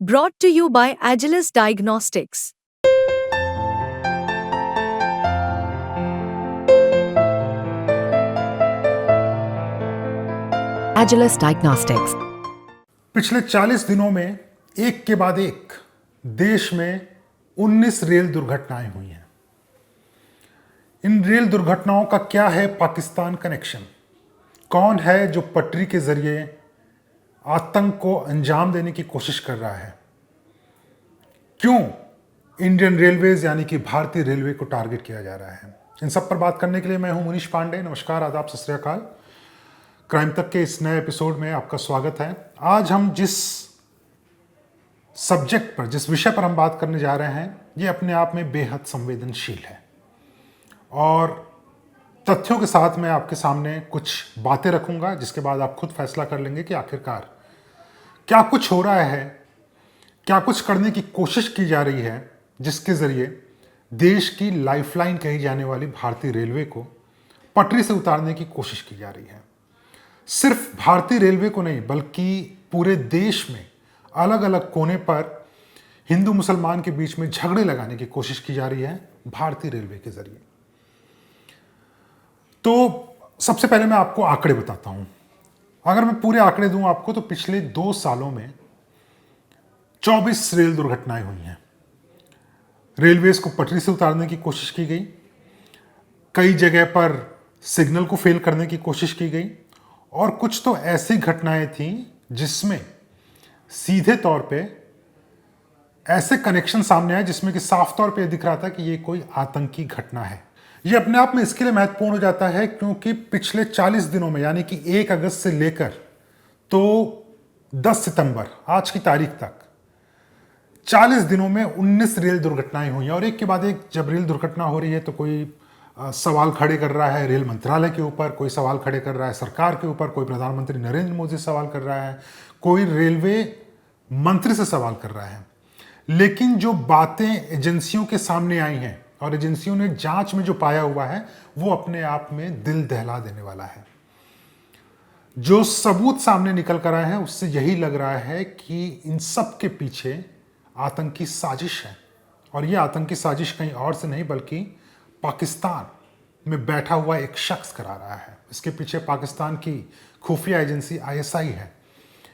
Brought to you by Agilus Diagnostics. Agilus Diagnostics. पिछले 40 दिनों में एक के बाद एक देश में 19 रेल दुर्घटनाएं हुई हैं। इन रेल दुर्घटनाओं का क्या है पाकिस्तान कनेक्शन? कौन है जो पटरी के जरिए आतंक को अंजाम देने की कोशिश कर रहा है? क्यों इंडियन रेलवेज यानी कि भारतीय रेलवे को टारगेट किया जा रहा है? इन सब पर बात करने के लिए मैं हूं मुनीश पांडे। नमस्कार, आदाब, सत श्री अकाल। क्राइम तक के इस नए एपिसोड में आपका स्वागत है। आज हम जिस सब्जेक्ट पर, जिस विषय पर हम बात करने जा रहे हैं, ये अपने आप में बेहद संवेदनशील है और तथ्यों के साथ मैं आपके सामने कुछ बातें रखूंगा जिसके बाद आप खुद फैसला कर लेंगे कि आखिरकार क्या कुछ हो रहा है, क्या कुछ करने की कोशिश की जा रही है जिसके जरिए देश की लाइफलाइन कही जाने वाली भारतीय रेलवे को पटरी से उतारने की कोशिश की जा रही है। सिर्फ भारतीय रेलवे को नहीं बल्कि पूरे देश में अलग अलग कोने पर हिंदू मुसलमान के बीच में झगड़े लगाने की कोशिश की जा रही है भारतीय रेलवे के जरिए। तो सबसे पहले मैं आपको आंकड़े बताता हूं। अगर मैं पूरे आंकड़े दूं आपको तो पिछले 2 सालों में 24 रेल दुर्घटनाएं हुई हैं। रेलवेज को पटरी से उतारने की कोशिश की गई, कई जगह पर सिग्नल को फेल करने की कोशिश की गई और कुछ तो ऐसी घटनाएं थीं जिसमें सीधे तौर पे ऐसे कनेक्शन सामने आए जिसमें कि साफ तौर पे दिख रहा था कि ये कोई आतंकी घटना है। ये अपने आप में इसके लिए महत्वपूर्ण हो जाता है क्योंकि पिछले 40 दिनों में यानी कि 1 अगस्त से लेकर तो 10 सितंबर आज की तारीख तक 40 दिनों में 19 रेल दुर्घटनाएं हुई हैं। और एक के बाद एक जब रेल दुर्घटना हो रही है तो कोई सवाल खड़े कर रहा है रेल मंत्रालय के ऊपर, कोई सवाल खड़े कर रहा है सरकार के ऊपर, कोई प्रधानमंत्री नरेंद्र मोदी सवाल कर रहा है, कोई रेलवे मंत्री से सवाल कर रहा है। लेकिन जो बातें एजेंसियों के सामने आई हैं और एजेंसियों ने जांच में जो पाया हुआ है वो अपने आप में दिल दहला देने वाला है। जो सबूत सामने निकल कर आए हैं उससे यही लग रहा है कि इन सब के पीछे आतंकी साजिश है और ये आतंकी साजिश कहीं और से नहीं बल्कि पाकिस्तान में बैठा हुआ एक शख्स करा रहा है। इसके पीछे पाकिस्तान की खुफिया एजेंसी आईएसआई है।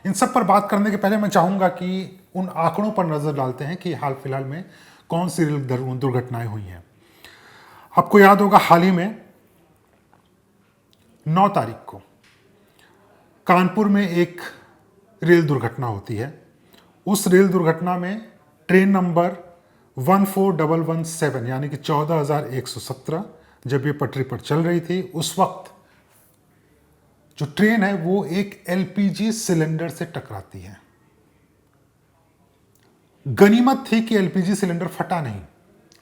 इन सब पर बात करने के पहले मैं चाहूंगा कि उन आंकड़ों पर नजर डालते हैं कि हाल फिलहाल में कौन सी रेल दुर्घटनाएं हुई हैं। आपको याद होगा हाल ही में 9 तारीख को कानपुर में एक रेल दुर्घटना होती है। उस रेल दुर्घटना में ट्रेन नंबर 14117 यानी कि 14,117 जब ये पटरी पर चल रही थी उस वक्त जो ट्रेन है वो एक एलपीजी सिलेंडर से टकराती है। गनीमत थी कि एलपीजी सिलेंडर फटा नहीं।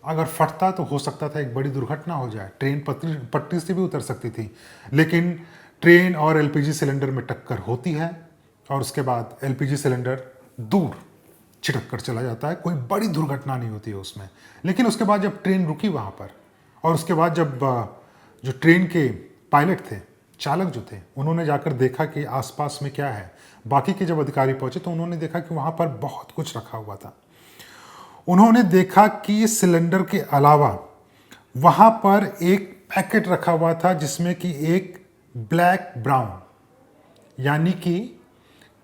अगर फटता तो हो सकता था एक बड़ी दुर्घटना हो जाए, ट्रेन पटरी से भी उतर सकती थी। लेकिन ट्रेन और एलपीजी सिलेंडर में टक्कर होती है और उसके बाद एलपीजी सिलेंडर दूर छिटक कर चला जाता है। कोई बड़ी दुर्घटना नहीं होती है उसमें। लेकिन उसके बाद जब ट्रेन रुकी वहाँ पर और उसके बाद जब जो ट्रेन के पायलट थे, चालक जो थे, उन्होंने जाकर देखा कि आसपास में क्या है, बाकी के जब अधिकारी पहुंचे तो उन्होंने देखा कि वहाँ पर बहुत कुछ रखा हुआ था। उन्होंने देखा कि सिलेंडर के अलावा वहाँ पर एक पैकेट रखा हुआ था जिसमें कि एक ब्लैक ब्राउन यानी कि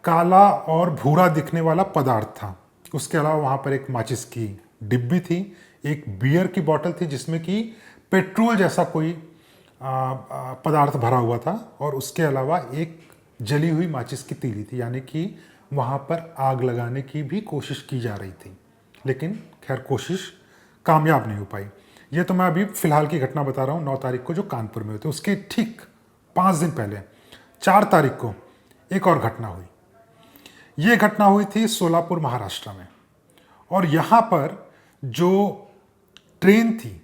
काला और भूरा दिखने वाला पदार्थ था। उसके अलावा वहाँ पर एक माचिस की डिब्बी थी, एक बियर की बोतल थी जिसमें कि पेट्रोल जैसा कोई पदार्थ भरा हुआ था और उसके अलावा एक जली हुई माचिस की तीली थी यानी कि वहाँ पर आग लगाने की भी कोशिश की जा रही थी। लेकिन खैर कोशिश कामयाब नहीं हो पाई। ये तो मैं अभी फिलहाल की घटना बता रहा हूँ 9 तारीख को जो कानपुर में हुई थी। उसके ठीक 5 दिन पहले 4 तारीख को एक और घटना हुई। ये घटना हुई थी सोलापुर महाराष्ट्र में और यहाँ पर जो ट्रेन थी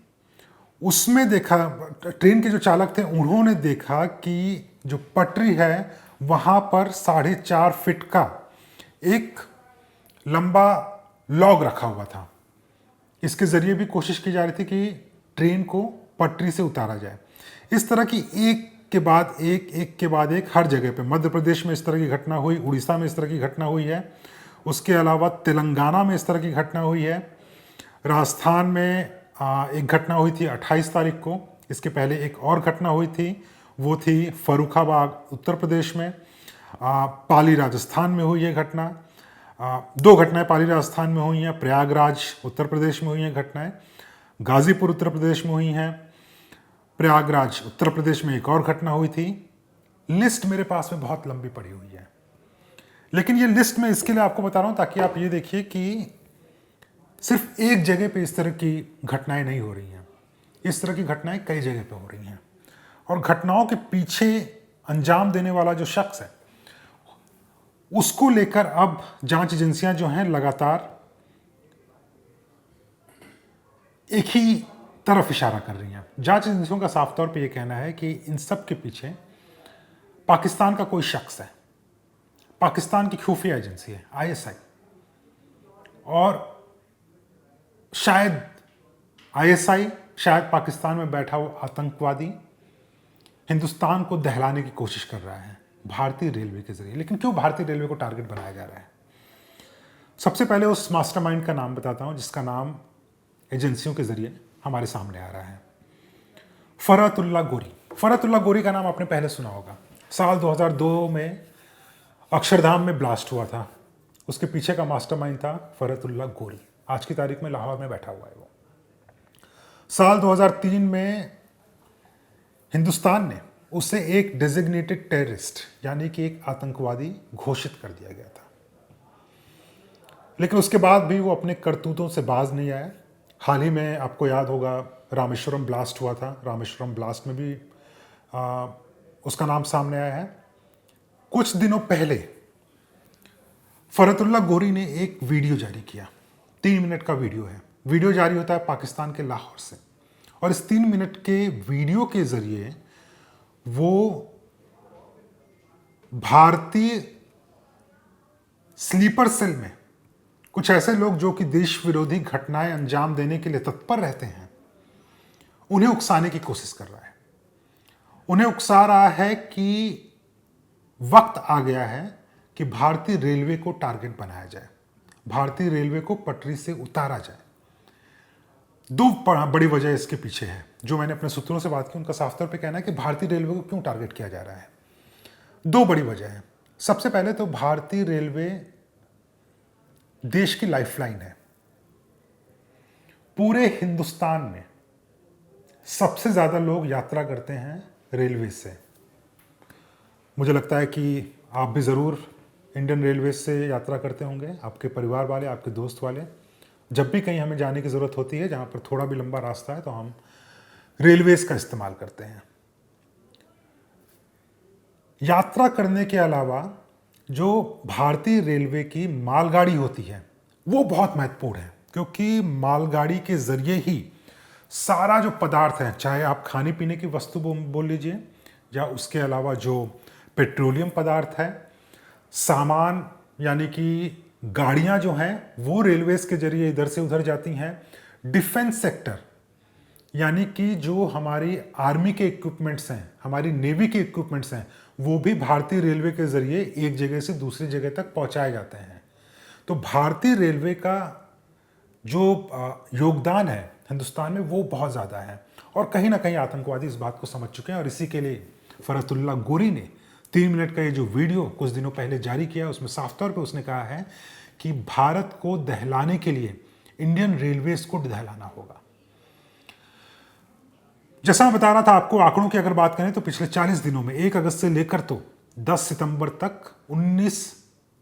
उसमें देखा, ट्रेन के जो चालक थे उन्होंने देखा कि जो पटरी है वहाँ पर 4.5 फीट का एक लंबा लॉग रखा हुआ था। इसके जरिए भी कोशिश की जा रही थी कि ट्रेन को पटरी से उतारा जाए। इस तरह की एक के बाद एक, एक के बाद एक हर जगह पे, मध्य प्रदेश में इस तरह की घटना हुई, उड़ीसा में इस तरह की घटना हुई है, उसके अलावा तेलंगाना में इस तरह की घटना हुई है। राजस्थान में एक घटना हुई थी 28 तारीख को। इसके पहले एक और घटना हुई थी, वो थी फर्रुखाबाद उत्तर प्रदेश में। पाली राजस्थान में हुई है घटना। दो घटनाएं पाली राजस्थान में हुई हैं। प्रयागराज उत्तर प्रदेश में हुई हैं घटनाएं। गाजीपुर उत्तर प्रदेश में हुई हैं। प्रयागराज उत्तर प्रदेश में एक और घटना हुई थी। लिस्ट मेरे पास में बहुत लंबी पड़ी हुई है, लेकिन ये लिस्ट मैं इसके लिए आपको बता रहा हूं ताकि आप ये देखिए कि सिर्फ एक जगह पे इस तरह की घटनाएं नहीं हो रही हैं। इस तरह की घटनाएं कई जगह पे हो रही हैं, और घटनाओं के पीछे अंजाम देने वाला जो शख्स है उसको लेकर अब जांच एजेंसियां जो हैं लगातार एक ही तरफ इशारा कर रही हैं। जांच एजेंसियों का साफ तौर पे ये कहना है कि इन सब के पीछे पाकिस्तान का कोई शख्स है, पाकिस्तान की खुफिया एजेंसी है आईएसआई, और शायद आईएसआई, शायद पाकिस्तान में बैठा हुआ आतंकवादी हिंदुस्तान को दहलाने की कोशिश कर रहा है भारतीय रेलवे के जरिए। लेकिन क्यों भारतीय रेलवे को टारगेट बनाया जा रहा है? सबसे पहले उस मास्टरमाइंड का नाम बताता हूं जिसका नाम एजेंसियों के जरिए हमारे सामने आ रहा है, फरहतुल्लाह गोरी। फरहतुल्लाह गोरी का नाम आपने पहले सुना होगा। साल 2002 में अक्षरधाम में ब्लास्ट हुआ था, उसके पीछे का मास्टरमाइंड था फरहतुल्लाह गोरी। आज की तारीख में लाहौर में बैठा हुआ है वो। साल 2003 में हिंदुस्तान ने उसे एक डेजिग्नेटेड टेररिस्ट यानी कि एक आतंकवादी घोषित कर दिया गया था, लेकिन उसके बाद भी वो अपने करतूतों से बाज नहीं आया। हाल ही में आपको याद होगा रामेश्वरम ब्लास्ट हुआ था। रामेश्वरम ब्लास्ट में भी उसका नाम सामने आया है। कुछ दिनों पहले फरहतुल्लाह गोरी ने एक वीडियो जारी किया, 3 मिनट का वीडियो है। वीडियो जारी होता है पाकिस्तान के लाहौर से, और इस 3 मिनट के वीडियो के जरिए वो भारतीय स्लीपर सेल में कुछ ऐसे लोग जो कि देश विरोधी घटनाएं अंजाम देने के लिए तत्पर रहते हैं, उन्हें उकसाने की कोशिश कर रहा है। उन्हें उकसा रहा है कि वक्त आ गया है कि भारतीय रेलवे को टारगेट बनाया जाए, भारतीय रेलवे को पटरी से उतारा जाए। दो बड़ी वजह इसके पीछे है जो मैंने अपने सूत्रों से बात की। उनका साफ तौर पे कहना है कि भारतीय रेलवे को क्यों टारगेट किया जा रहा है। दो बड़ी वजह है। सबसे पहले तो भारतीय रेलवे देश की लाइफलाइन है। पूरे हिंदुस्तान में सबसे ज्यादा लोग यात्रा करते हैं रेलवे से। मुझे लगता है कि आप भी जरूर इंडियन रेलवे से यात्रा करते होंगे, आपके परिवार वाले, आपके दोस्त वाले। जब भी कहीं हमें जाने की ज़रूरत होती है जहाँ पर थोड़ा भी लंबा रास्ता है तो हम रेलवेज़ का इस्तेमाल करते हैं। यात्रा करने के अलावा जो भारतीय रेलवे की मालगाड़ी होती है वो बहुत महत्वपूर्ण है, क्योंकि मालगाड़ी के ज़रिए ही सारा जो पदार्थ है, चाहे आप खाने पीने की वस्तु बोल लीजिए या उसके अलावा जो पेट्रोलियम पदार्थ है, सामान यानी कि गाड़ियां जो हैं वो रेलवेज के जरिए इधर से उधर जाती हैं। डिफेंस सेक्टर यानी कि जो हमारी आर्मी के इक्विपमेंट्स हैं, हमारी नेवी के इक्विपमेंट्स हैं, वो भी भारतीय रेलवे के जरिए एक जगह से दूसरी जगह तक पहुंचाए जाते हैं। तो भारतीय रेलवे का जो योगदान है हिंदुस्तान में वो बहुत ज़्यादा है, और कहीं ना कहीं आतंकवादी इस बात को समझ चुके हैं, और इसी के लिए फरहतुल्लाह गोरी ने 3 मिनट का ये जो वीडियो कुछ दिनों पहले जारी किया उसमें साफ तौर पे उसने कहा है कि भारत को दहलाने के लिए इंडियन रेलवेज को दहलाना होगा। जैसा मैं बता रहा था आपको, आंकड़ों की अगर बात करें तो पिछले 40 दिनों में 1 अगस्त से लेकर तो 10 सितंबर तक 19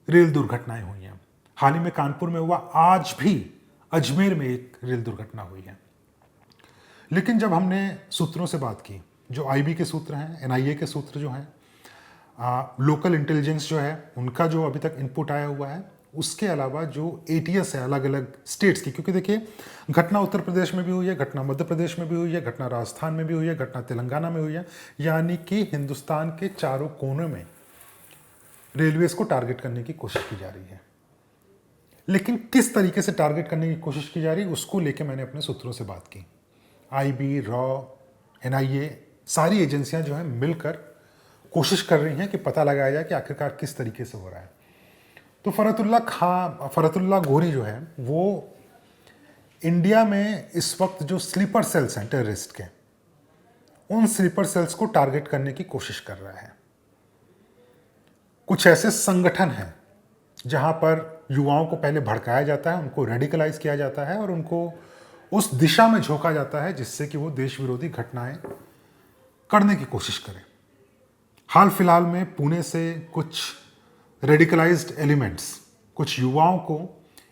रेल दुर्घटनाएं हुई हैं। हाल ही में कानपुर में हुआ, आज भी अजमेर में एक रेल दुर्घटना हुई है। लेकिन जब हमने सूत्रों से बात की, जो आईबी के सूत्र हैं, एनआईए के सूत्र जो हैं, लोकल इंटेलिजेंस जो है उनका जो अभी तक इनपुट आया हुआ है, उसके अलावा जो एटीएस है अलग अलग स्टेट्स की, क्योंकि देखिए घटना उत्तर प्रदेश में भी हुई है, घटना मध्य प्रदेश में भी हुई है, घटना राजस्थान में भी हुई है, घटना तेलंगाना में हुई है, यानी कि हिंदुस्तान के चारों कोनों में रेलवेज को टारगेट करने की कोशिश की जा रही है। लेकिन किस तरीके से टारगेट करने की कोशिश की जा रही है उसको लेकर मैंने अपने सूत्रों से बात की। आईबी, रॉ, एनआईए, सारी एजेंसियां जो हैं मिलकर कोशिश कर रही हैं कि पता लगाया जाए कि आखिरकार किस तरीके से हो रहा है। तो फरतुल्ला गोरी जो है वो इंडिया में इस वक्त जो स्लीपर सेल्स हैं टेररिस्ट के, उन स्लीपर सेल्स को टारगेट करने की कोशिश कर रहा है। कुछ ऐसे संगठन हैं जहां पर युवाओं को पहले भड़काया जाता है, उनको रेडिकलाइज किया जाता है और उनको उस दिशा में झोंका जाता है जिससे कि वो देश विरोधी घटनाएं करने की कोशिश करें। हाल फिलहाल में पुणे से कुछ रेडिकलाइज्ड एलिमेंट्स, कुछ युवाओं को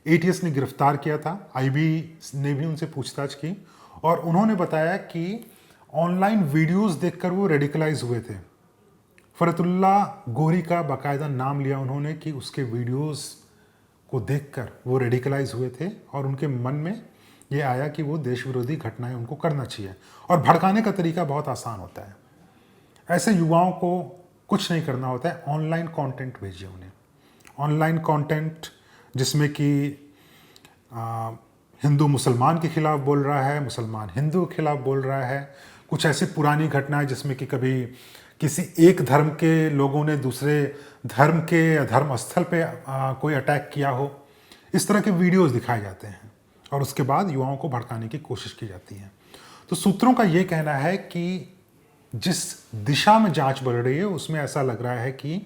एटीएस ने गिरफ्तार किया था। आईबी ने भी उनसे पूछताछ की और उन्होंने बताया कि ऑनलाइन वीडियोस देखकर वो रेडिकलाइज हुए थे। फरतुल्ला गोरी का बाकायदा नाम लिया उन्होंने कि उसके वीडियोस को देखकर वो रेडिकलाइज हुए थे और उनके मन में ये आया कि वो देश विरोधी घटनाएं उनको करना चाहिए। और भड़काने का तरीका बहुत आसान होता है। ऐसे युवाओं को कुछ नहीं करना होता है, ऑनलाइन कंटेंट भेजिए उन्हें। ऑनलाइन कंटेंट जिसमें कि हिंदू मुसलमान के खिलाफ बोल रहा है, मुसलमान हिंदू के खिलाफ बोल रहा है, कुछ ऐसी पुरानी घटनाएं जिसमें कि कभी किसी एक धर्म के लोगों ने दूसरे धर्म के धर्म स्थल पे कोई अटैक किया हो, इस तरह के वीडियोस दिखाए जाते हैं और उसके बाद युवाओं को भड़काने की कोशिश की जाती है। तो सूत्रों का ये कहना है कि जिस दिशा में जांच बढ़ रही है उसमें ऐसा लग रहा है कि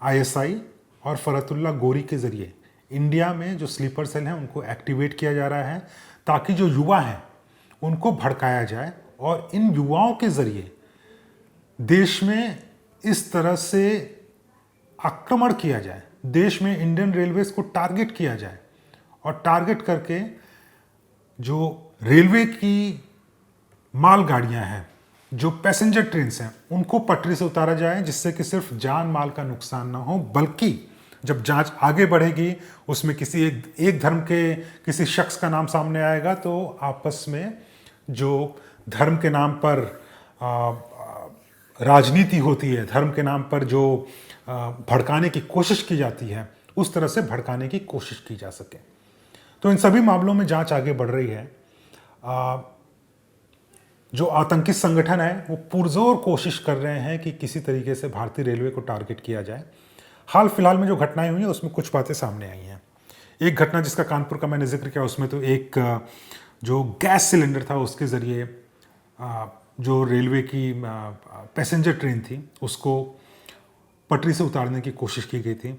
आईएसआई और फरतुल्ला गोरी के जरिए इंडिया में जो स्लीपर सेल हैं उनको एक्टिवेट किया जा रहा है ताकि जो युवा हैं उनको भड़काया जाए और इन युवाओं के जरिए देश में इस तरह से आक्रमण किया जाए, देश में इंडियन रेलवेज को टारगेट किया जाए और टारगेट करके जो रेलवे की मालगाड़ियां हैं, जो पैसेंजर ट्रेन्स हैं, उनको पटरी से उतारा जाए जिससे कि सिर्फ जान माल का नुकसान ना हो, बल्कि जब जांच आगे बढ़ेगी उसमें किसी एक धर्म के किसी शख्स का नाम सामने आएगा तो आपस में जो धर्म के नाम पर राजनीति होती है, धर्म के नाम पर जो भड़काने की कोशिश की जाती है, उस तरह से भड़काने की कोशिश की जा सके। तो इन सभी मामलों में जांच आगे बढ़ रही है। जो आतंकी संगठन है वो पुरजोर कोशिश कर रहे हैं कि किसी तरीके से भारतीय रेलवे को टारगेट किया जाए। हाल फिलहाल में जो घटनाएं हुई हैं उसमें कुछ बातें सामने आई हैं। एक घटना जिसका कानपुर का मैंने जिक्र किया, उसमें तो एक जो गैस सिलेंडर था उसके ज़रिए जो रेलवे की पैसेंजर ट्रेन थी उसको पटरी से उतारने की कोशिश की गई थी।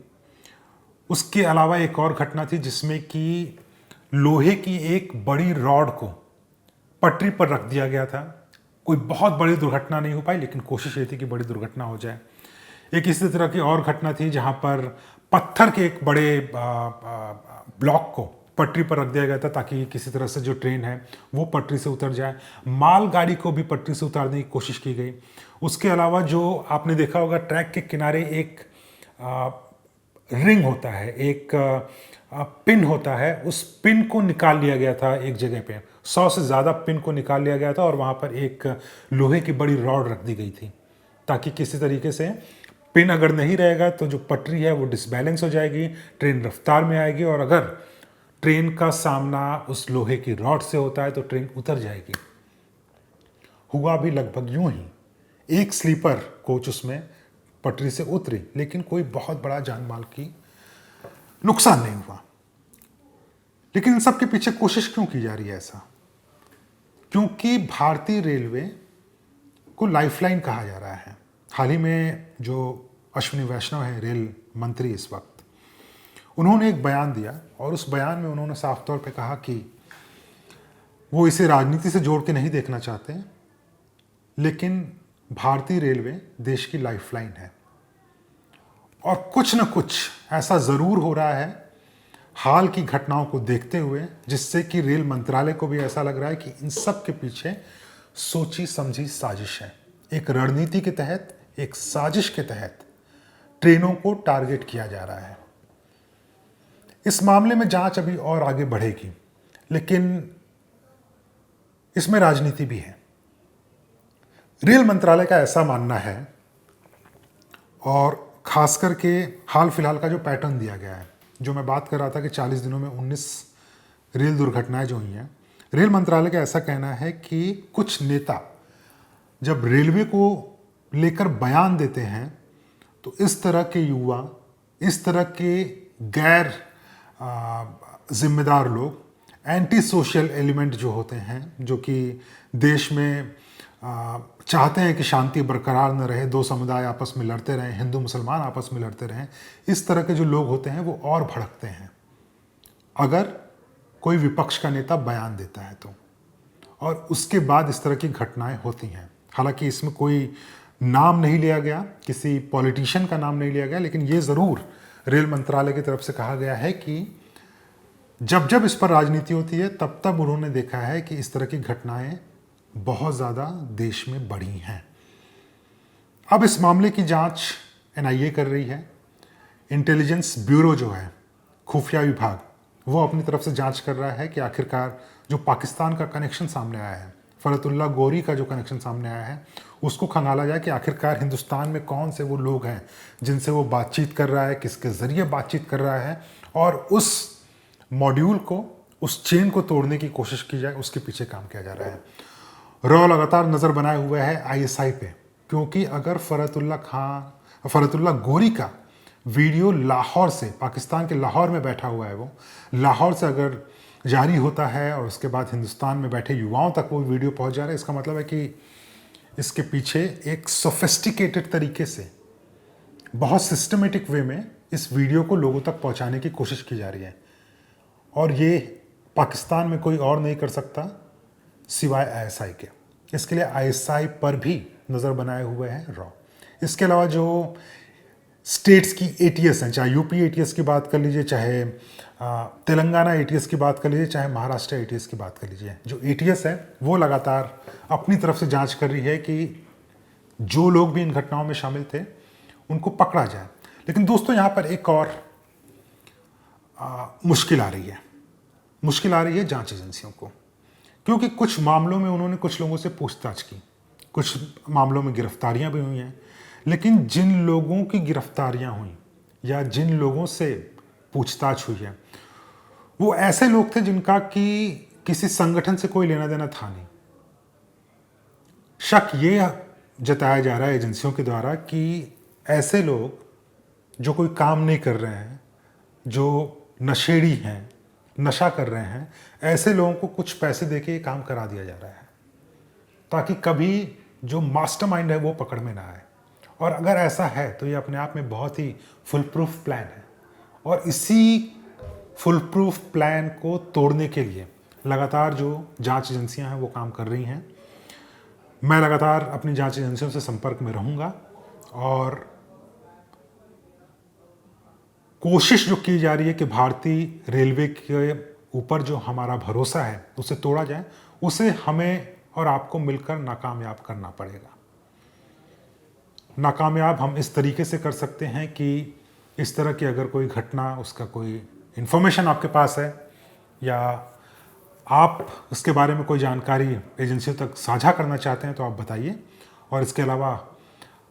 उसके अलावा एक और घटना थी जिसमें कि लोहे की एक बड़ी रॉड को पटरी पर रख दिया गया था। कोई बहुत बड़ी दुर्घटना नहीं हो पाई, लेकिन कोशिश ये थी कि बड़ी दुर्घटना हो जाए। एक इसी तरह की और घटना थी जहां पर पत्थर के एक बड़े ब्लॉक को पटरी पर रख दिया गया था ताकि किसी तरह से जो ट्रेन है वो पटरी से उतर जाए। मालगाड़ी को भी पटरी से उतारने की कोशिश की गई। उसके अलावा जो आपने देखा होगा ट्रैक के किनारे एक रिंग होता है, एक पिन होता है, उस पिन को निकाल लिया गया था। एक जगह पे 100 से ज़्यादा पिन को निकाल लिया गया था और वहाँ पर एक लोहे की बड़ी रॉड रख दी गई थी ताकि किसी तरीके से पिन अगर नहीं रहेगा तो जो पटरी है वो डिसबैलेंस हो जाएगी, ट्रेन रफ्तार में आएगी और अगर ट्रेन का सामना उस लोहे की रॉड से होता है तो ट्रेन उतर जाएगी। हुआ भी लगभग यूं ही। एक स्लीपर कोच उसमें पटरी से उतरी, लेकिन कोई बहुत बड़ा जान माल की नुकसान नहीं हुआ। लेकिन इन सब के पीछे कोशिश क्यों की जा रही है ऐसा? क्योंकि भारतीय रेलवे को लाइफलाइन कहा जा रहा है। हाल ही में जो अश्विनी वैष्णव है रेल मंत्री इस वक्त, उन्होंने एक बयान दिया और उस बयान में उन्होंने साफ तौर पे कहा कि वो इसे राजनीति से जोड़ के नहीं देखना चाहते, लेकिन भारतीय रेलवे देश की लाइफलाइन है और कुछ न कुछ ऐसा ज़रूर हो रहा है हाल की घटनाओं को देखते हुए जिससे कि रेल मंत्रालय को भी ऐसा लग रहा है कि इन सब के पीछे सोची समझी साजिश है। एक रणनीति के तहत, एक साजिश के तहत ट्रेनों को टारगेट किया जा रहा है। इस मामले में जांच अभी और आगे बढ़ेगी, लेकिन इसमें राजनीति भी है। रेल मंत्रालय का ऐसा मानना है और खास करके हाल फिलहाल का जो पैटर्न दिया गया है, जो मैं बात कर रहा था कि 40 दिनों में 19 रेल दुर्घटनाएं जो हुई हैं, रेल मंत्रालय का ऐसा कहना है कि कुछ नेता जब रेलवे को लेकर बयान देते हैं तो इस तरह के युवा, इस तरह के गैर जिम्मेदार लोग, एंटी सोशल एलिमेंट जो होते हैं, जो कि देश में चाहते हैं कि शांति बरकरार न रहे, दो समुदाय आपस में लड़ते रहें, हिंदू मुसलमान आपस में लड़ते रहें, इस तरह के जो लोग होते हैं वो और भड़कते हैं अगर कोई विपक्ष का नेता बयान देता है तो, और उसके बाद इस तरह की घटनाएं होती हैं। हालांकि इसमें कोई नाम नहीं लिया गया, किसी पॉलिटिशियन का नाम नहीं लिया गया, लेकिन ये ज़रूर रेल मंत्रालय की तरफ से कहा गया है कि जब जब इस पर राजनीति होती है तब तब उन्होंने देखा है कि इस तरह की घटनाएं बहुत ज़्यादा देश में बढ़ी हैं। अब इस मामले की जांच एनआईए कर रही है। इंटेलिजेंस ब्यूरो जो है, खुफिया विभाग, वो अपनी तरफ से जांच कर रहा है कि आखिरकार जो पाकिस्तान का कनेक्शन सामने आया है, फरतुल्ला गोरी का जो कनेक्शन सामने आया है, उसको खंगाला जाए कि आखिरकार हिंदुस्तान में कौन से वो लोग हैं जिनसे वो बातचीत कर रहा है, किसके ज़रिए बातचीत कर रहा है, और उस मॉड्यूल को, उस चेन को तोड़ने की कोशिश की जाए, उसके पीछे काम किया जा रहा है। रॉ लगातार नज़र बनाए हुए है आईएसआई पे, क्योंकि अगर फरतुल्ला गोरी का वीडियो लाहौर से, पाकिस्तान के लाहौर में बैठा हुआ है, वो लाहौर से अगर जारी होता है और उसके बाद हिंदुस्तान में बैठे युवाओं तक वो वीडियो पहुंच जा रहा है, इसका मतलब है कि इसके पीछे एक सोफिस्टिकेटेड तरीके से, बहुत सिस्टमेटिक वे में इस वीडियो को लोगों तक पहुंचाने की कोशिश की जा रही है, और ये पाकिस्तान में कोई और नहीं कर सकता सिवाय आईएसआई के। इसके लिए आईएसआई पर भी नज़र बनाए हुए हैं रॉ। इसके अलावा जो स्टेट्स की एटीएस हैं, चाहे यूपी एटीएस की बात कर लीजिए, चाहे तेलंगाना एटीएस की बात कर लीजिए, चाहे महाराष्ट्र एटीएस की बात कर लीजिए, जो एटीएस है वो लगातार अपनी तरफ से जांच कर रही है कि जो लोग भी इन घटनाओं में शामिल थे उनको पकड़ा जाए। लेकिन दोस्तों, यहाँ पर एक और मुश्किल आ रही है जांच एजेंसियों को, क्योंकि कुछ मामलों में उन्होंने कुछ लोगों से पूछताछ की, कुछ मामलों में गिरफ्तारियां भी हुई हैं, लेकिन जिन लोगों की गिरफ्तारियां हुई या जिन लोगों से पूछताछ हुई है, वो ऐसे लोग थे जिनका कि किसी संगठन से कोई लेना देना था नहीं। शक ये जताया जा रहा है एजेंसियों के द्वारा कि ऐसे लोग जो कोई काम नहीं कर रहे हैं, जो नशेड़ी हैं, नशा कर रहे हैं, ऐसे लोगों को कुछ पैसे देके ये काम करा दिया जा रहा है ताकि कभी जो मास्टरमाइंड है वो पकड़ में ना आए। और अगर ऐसा है तो ये अपने आप में बहुत ही फुल प्रूफ प्लान है, और इसी फुल प्रूफ प्लान को तोड़ने के लिए लगातार जो जांच एजेंसियां हैं वो काम कर रही हैं। मैं लगातार अपनी जांच एजेंसियों से संपर्क में रहूंगा, और कोशिश जो की जा रही है कि भारतीय रेलवे के ऊपर जो हमारा भरोसा है उसे तोड़ा जाए, उसे हमें और आपको मिलकर नाकामयाब करना पड़ेगा। नाकामयाब हम इस तरीके से कर सकते हैं कि इस तरह की अगर कोई घटना, उसका कोई इन्फॉर्मेशन आपके पास है या आप उसके बारे में कोई जानकारी एजेंसियों तक साझा करना चाहते हैं तो आप बताइए। और इसके अलावा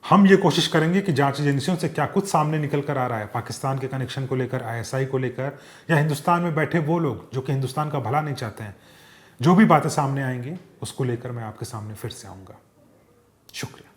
हम ये कोशिश करेंगे कि जांच एजेंसियों से क्या कुछ सामने निकल कर आ रहा है पाकिस्तान के कनेक्शन को लेकर, आईएसआई को लेकर, या हिंदुस्तान में बैठे वो लोग जो कि हिंदुस्तान का भला नहीं चाहते हैं, जो भी बातें सामने आएंगी उसको लेकर मैं आपके सामने फिर से आऊँगा। शुक्रिया।